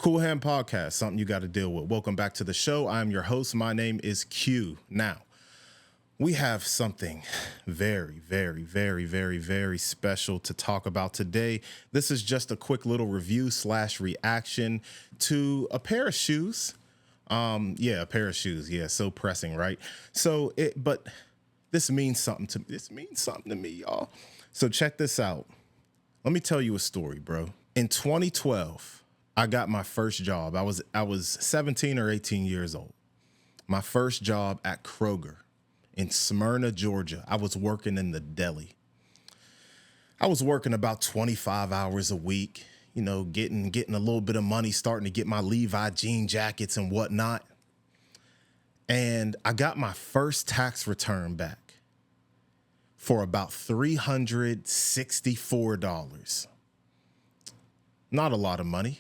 Cool Hand Podcast, something you got to deal with. Welcome back to the show. I'm your host. My name is Q. Now, we have something very special to talk about today. This is just a quick little review / reaction to a pair of shoes. A pair of shoes. Yeah, so pressing, right? But this means something to me. This means something to me, y'all. So check this out. Let me tell you a story, bro. In 2012, I got my first job. I was 17 or 18 years old. My first job at Kroger in Smyrna, Georgia. I was working in the deli. I was working about 25 hours a week, you know, getting a little bit of money, starting to get my Levi jean jackets and whatnot. And I got my first tax return back for about $364. Not a lot of money.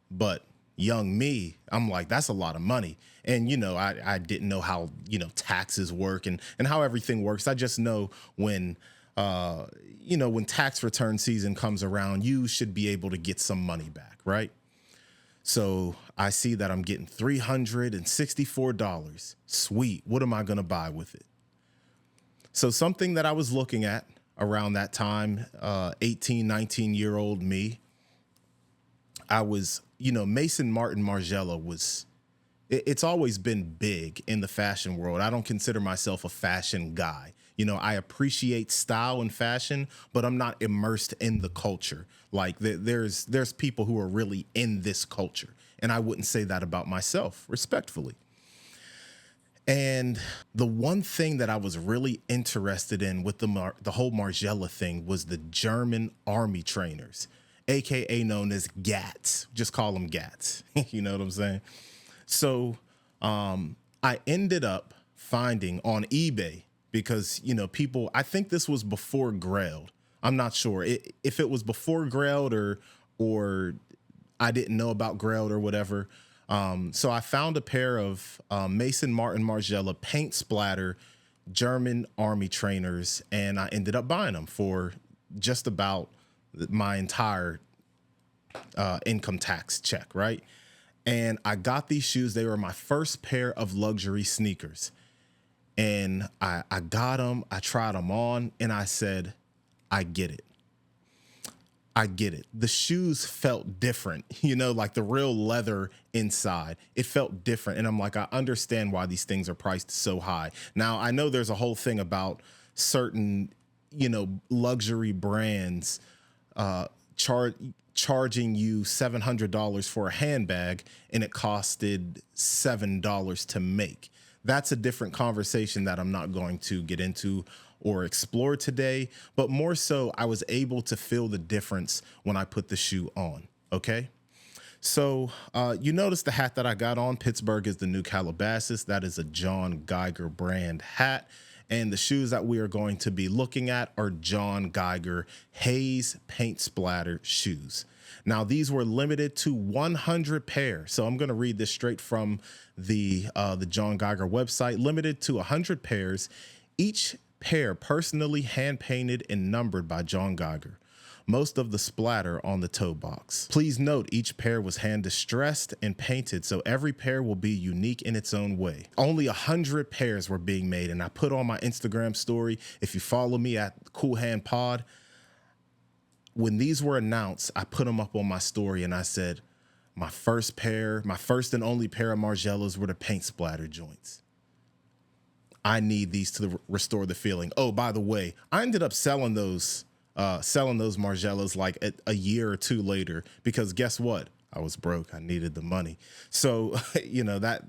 But young me, I'm like, that's a lot of money. And, you know, I didn't know how, you know, taxes work and how everything works. I just know when tax return season comes around, you should be able to get some money back, right? So I see that I'm getting $364. Sweet. What am I going to buy with it? So something that I was looking at around that time, 18, 19-year-old me, I was, you know, Maison Martin Margiela it's always been big in the fashion world. I don't consider myself a fashion guy. You know, I appreciate style and fashion, but I'm not immersed in the culture. Like there's people who are really in this culture, and I wouldn't say that about myself, respectfully. And the one thing that I was really interested in with the whole Margiela thing was the German army trainers, AKA known as GATs. Just call them GATs. You know what I'm saying? So I ended up finding on eBay because, you know, people, I think this was before Grailed. I'm not sure if it was before Grailed or I didn't know about Grailed or whatever. So I found a pair of Maison Martin Margiela paint splatter German army trainers, and I ended up buying them for just about my entire income tax check, right? And I got these shoes. They were my first pair of luxury sneakers. And I got them, I tried them on, and I said, I get it. I get it. The shoes felt different, you know, like the real leather inside. It felt different. And I'm like, I understand why these things are priced so high. Now, I know there's a whole thing about certain, you know, luxury brands charging you $700 for a handbag and it costed $7 to make. That's a different conversation that I'm not going to get into or explore today, but more so I was able to feel the difference when I put the shoe on, okay? So you notice the hat that I got on, Pittsburgh is the new Calabasas. That is a John Geiger brand hat. And the shoes that we are going to be looking at are John Geiger Haze paint splatter shoes. Now, these were limited to 100 pairs. So I'm going to read this straight from the John Geiger website. Limited to 100 pairs, each pair personally hand-painted and numbered by John Geiger. Most of the splatter on the toe box. Please note each pair was hand distressed and painted, so every pair will be unique in its own way. Only 100 pairs were being made, and I put on my Instagram story. If you follow me at Cool Hand Pod, when these were announced, I put them up on my story and I said, my first and only pair of Margielas were the paint splatter joints. I need these to restore the feeling. Oh, by the way, I ended up selling those Margielas like a year or two later, because guess what? I was broke. I needed the money. So, you know, that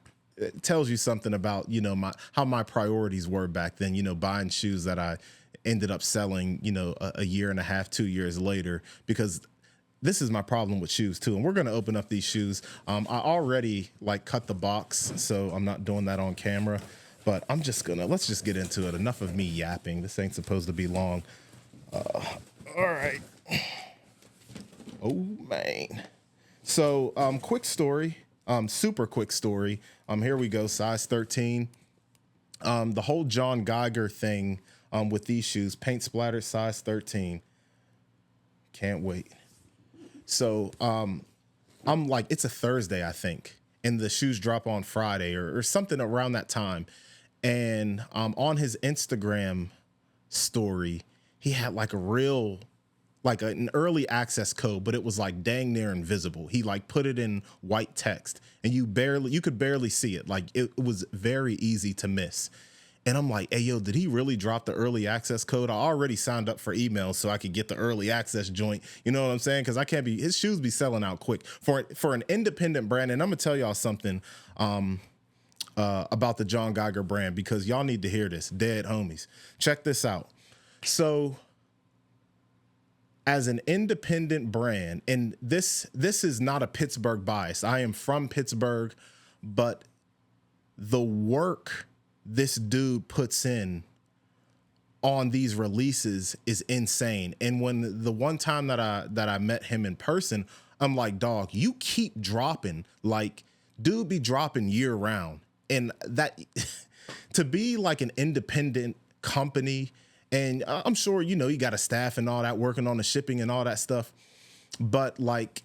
tells you something about, you know, how my priorities were back then, you know, buying shoes that I ended up selling, you know, a year and a half, 2 years later, because this is my problem with shoes too. And we're going to open up these shoes. I already like cut the box, so I'm not doing that on camera, but let's just get into it. Enough of me yapping. This ain't supposed to be long. All right. Oh man. So, quick story, super quick story. Here we go. Size 13. The whole John Geiger thing, with these shoes, paint splatter, size 13. Can't wait. So, I'm like, it's a Thursday, I think, and the shoes drop on Friday or something around that time. And on his Instagram story, he had like a real, like an early access code, but it was like dang near invisible. He like put it in white text and you could barely see it. Like it was very easy to miss. And I'm like, hey, yo, did he really drop the early access code? I already signed up for emails so I could get the early access joint. You know what I'm saying? Because his shoes be selling out quick for an independent brand. And I'm going to tell y'all something about the John Geiger brand, because y'all need to hear this, dead homies. Check this out. So as an independent brand, and this is not a Pittsburgh bias. I am from Pittsburgh, but the work this dude puts in on these releases is insane. And when the one time that I met him in person, I'm like, dog, you keep dropping. Like, dude be dropping year round. And that to be like an independent company, and I'm sure, you know, you got a staff and all that working on the shipping and all that stuff, but like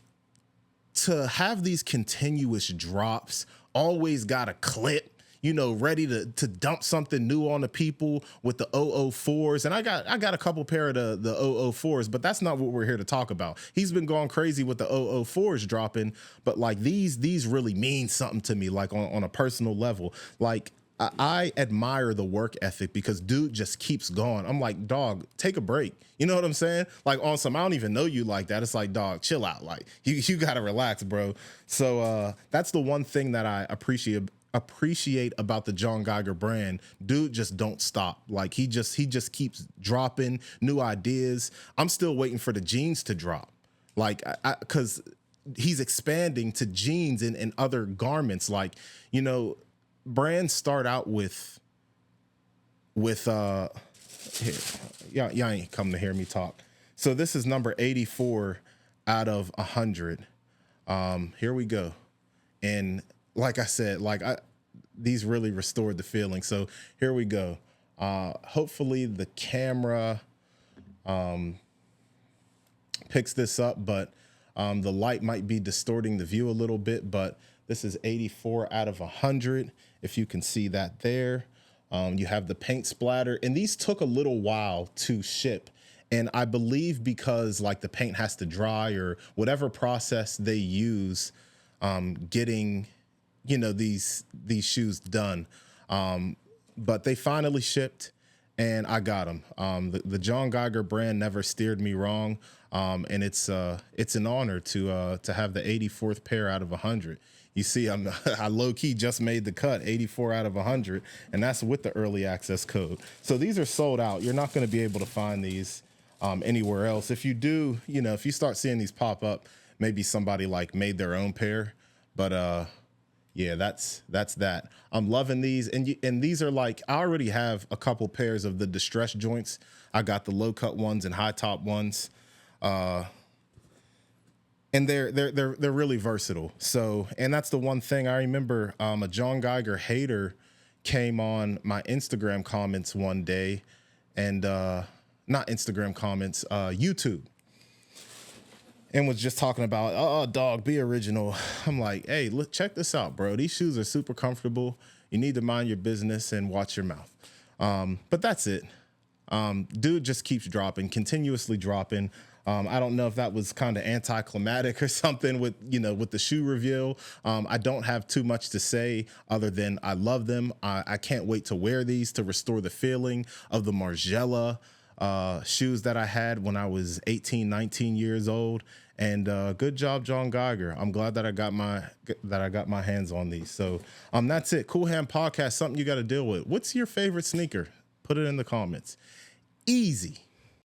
to have these continuous drops, always got a clip, you know, ready to dump something new on the people with the 004s. And I got a couple pair of the 004s, but that's not what we're here to talk about. He's been going crazy with the 004s dropping, but like these really mean something to me, like on a personal level. Like I admire the work ethic, because dude just keeps going. I'm like, dog, take a break. You know what I'm saying? Like on some, I don't even know you like that. It's like, dog, chill out. Like you got to relax, bro. So that's the one thing that I appreciate about the John Geiger brand. Dude just don't stop. Like he just keeps dropping new ideas. I'm still waiting for the jeans to drop, like because he's expanding to jeans and other garments. Like, you know, brands start out with here, y'all ain't come to hear me talk. So this is number 84 out of 100. Here we go. And like I said, these really restored the feeling. So here we go. Hopefully the camera picks this up, but the light might be distorting the view a little bit, but this is 84 out of 100. If you can see that there, you have the paint splatter, and these took a little while to ship. And I believe because like the paint has to dry or whatever process they use, getting, you know, these shoes done. But they finally shipped and I got them. The John Geiger brand never steered me wrong. And it's an honor to have the 84th pair out of 100. You see, I low key just made the cut, 84 out of 100, and that's with the early access code. So these are sold out. You're not going to be able to find these anywhere else. If you do, you know, if you start seeing these pop up, maybe somebody like made their own pair, but yeah, that's that. I'm loving these, and these are like, I already have a couple pairs of the distressed joints. I got the low cut ones and high top ones, and they're really versatile. So, and that's the one thing I remember. A John Geiger hater came on my Instagram comments one day, and not Instagram comments, YouTube. And was just talking about, oh, dog, be original. I'm like, hey, look, check this out, bro. These shoes are super comfortable. You need to mind your business and watch your mouth. But that's it. Dude just keeps dropping, continuously dropping. I don't know if that was kind of anticlimactic or something with, you know, with the shoe reveal. I don't have too much to say other than I love them. I can't wait to wear these to restore the feeling of the Margiela shoes that I had when I was 18, 19 years old. And good job, John Geiger. I'm glad that I got my hands on these. So that's it. Cool Hand Podcast, something you got to deal with. What's your favorite sneaker? Put it in the comments. Easy.